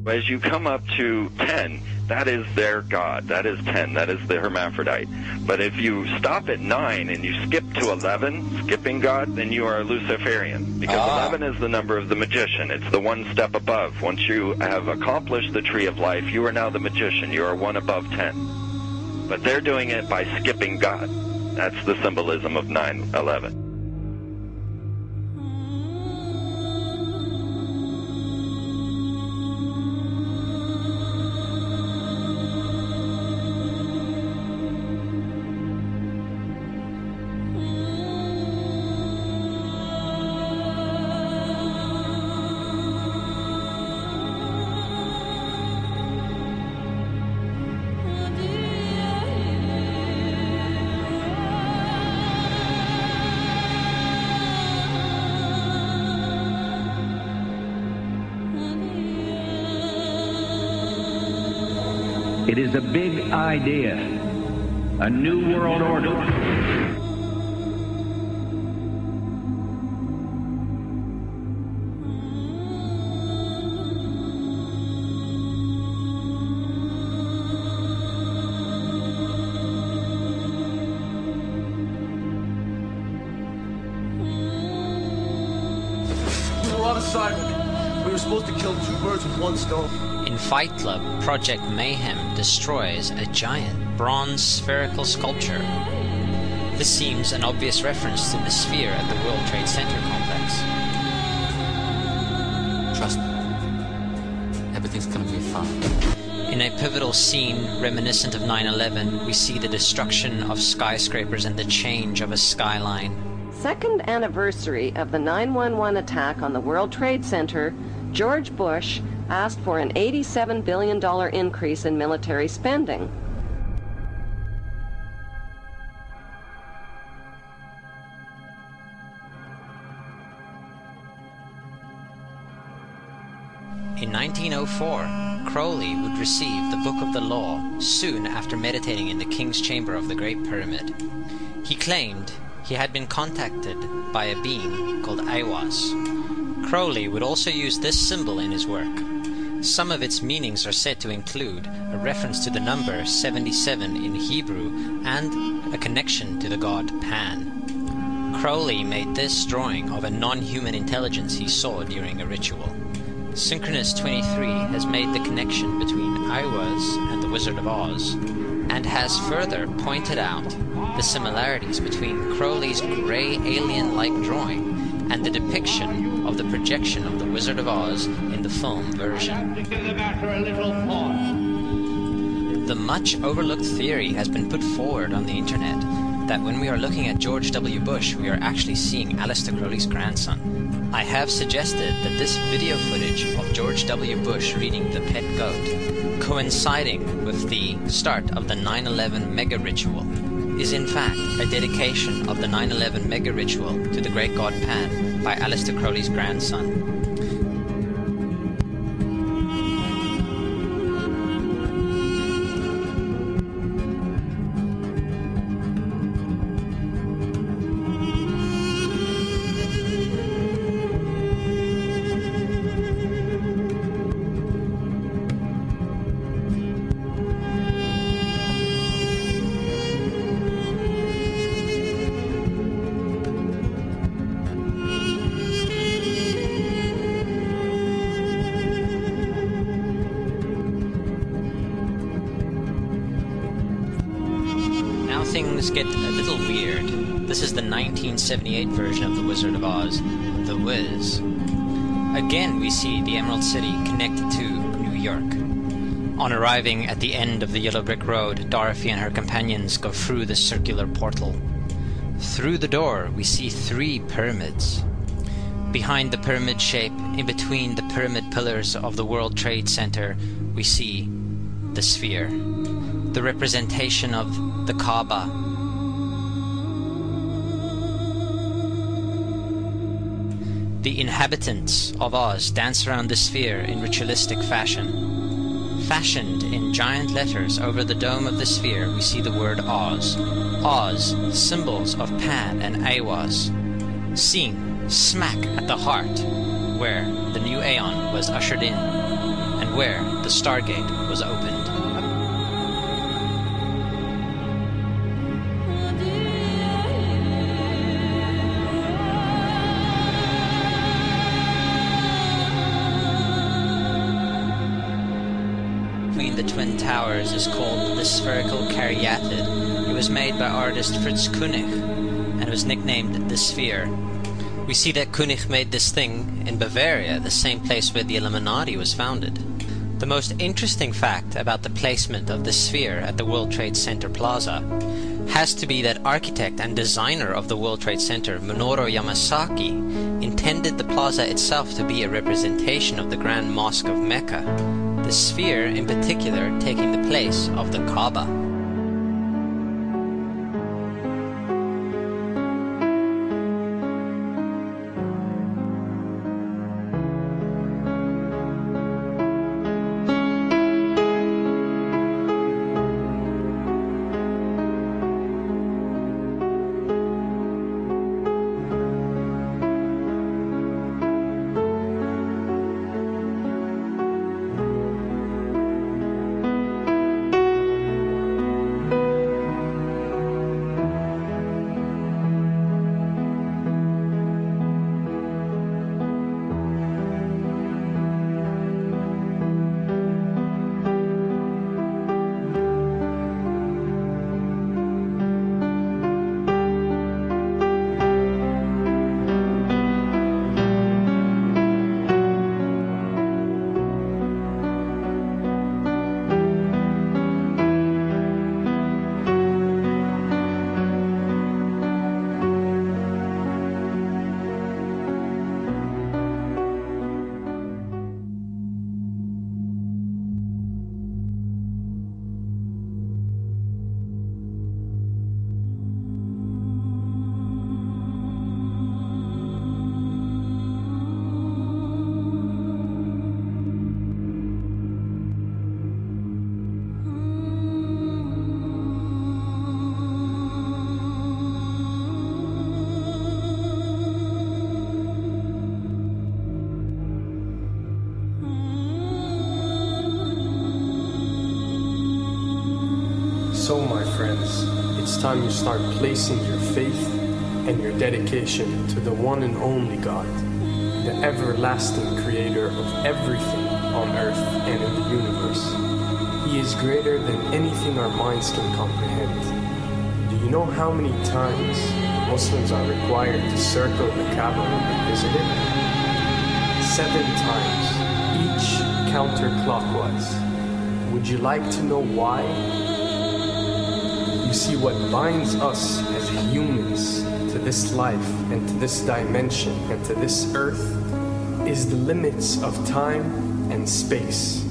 As you come up to 10, that is their god. That is 10. That is the hermaphrodite. But if you stop at 9 and you skip to 11, skipping God, then you are a Luciferian. Because 11 is the number of the magician. It's the one step above. Once you have accomplished the tree of life, you are now the magician. You are one above 10. But they're doing it by skipping God. That's the symbolism of 9/11. It is a big idea, a new world order. We were on assignment. We were supposed to kill 2 birds with 1 stone. In Fight Club, Project Mayhem destroys a giant bronze spherical sculpture. This seems an obvious reference to the sphere at the World Trade Center complex. Trust me, everything's gonna be fine. In a pivotal scene reminiscent of 9/11, we see the destruction of skyscrapers and the change of a skyline. Second anniversary of the 9/11 attack on the World Trade Center, George Bush asked for an $87 billion increase in military spending. In 1904, Crowley would receive the Book of the Law soon after meditating in the King's Chamber of the Great Pyramid. He claimed he had been contacted by a being called Aiwass. Crowley would also use this symbol in his work. Some of its meanings are said to include a reference to the number 77 in Hebrew and a connection to the god Pan. Crowley made this drawing of a non-human intelligence he saw during a ritual. Synchronous 23 has made the connection between Aiwass and the Wizard of Oz, and has further pointed out the similarities between Crowley's grey alien-like drawing and the depiction of the projection of the Wizard of Oz in the film version. The much overlooked theory has been put forward on the internet that when we are looking at George W. Bush, we are actually seeing Aleister Crowley's grandson. I have suggested that this video footage of George W. Bush reading The Pet Goat, coinciding with the start of the 9/11 mega ritual, is in fact a dedication of the 9/11 mega ritual to the great god Pan by Aleister Crowley's grandson. Things get a little weird. This is the 1978 version of The Wizard of Oz, The Wiz. Again, we see the Emerald City connected to New York. On arriving at the end of the Yellow Brick Road, Dorothy and her companions go through the circular portal. Through the door, we see 3 pyramids. Behind the pyramid shape, in between the pyramid pillars of the World Trade Center, we see the sphere, the representation of the Kaaba. The inhabitants of Oz dance around the sphere in ritualistic fashion. Fashioned in giant letters over the dome of the sphere, we see the word Oz. Oz, symbols of Pan and Aiwass, seen smack at the heart where the new Aeon was ushered in, and and where the Stargate was opened. Between the Twin Towers is called the Spherical Caryatid. It was made by artist Fritz Koenig and was nicknamed the Sphere. We see that Koenig made this thing in Bavaria, the same place where the Illuminati was founded. The most interesting fact about the placement of the Sphere at the World Trade Center Plaza has to be that architect and designer of the World Trade Center, Minoru Yamasaki, intended the plaza itself to be a representation of the Grand Mosque of Mecca, the Sphere in particular taking the place of the Kaaba. So, my friends, it's time you start placing your faith and your dedication to the one and only God, the everlasting creator of everything on earth and in the universe. He is greater than anything our minds can comprehend. Do you know how many times Muslims are required to circle the Kaaba when they visit it? 7 times, each counterclockwise. Would you like to know why? You see, what binds us as humans to this life and to this dimension and to this earth is the limits of time and space.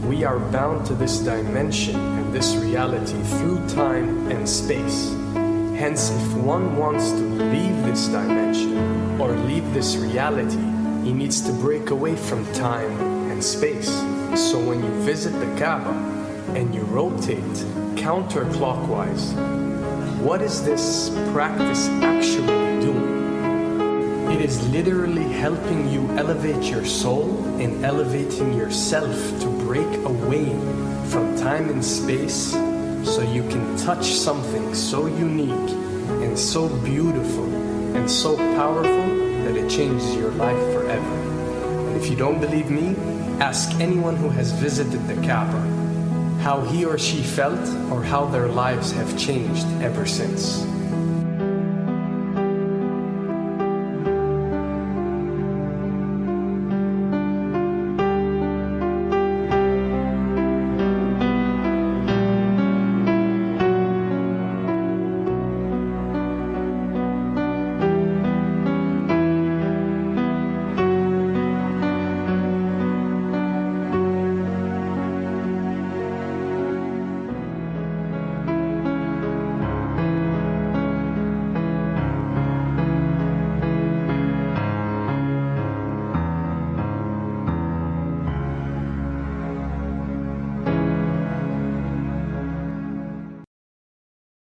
We are bound to this dimension and this reality through time and space. Hence, if one wants to leave this dimension or leave this reality, he needs to break away from time and space. So when you visit the Kaaba and you rotate counterclockwise, what is this practice actually doing? It is literally helping you elevate your soul and elevating yourself to break away from time and space so you can touch something so unique and so beautiful and so powerful that it changes your life forever. And if you don't believe me, ask anyone who has visited the Kaaba how he or she felt or how their lives have changed ever since.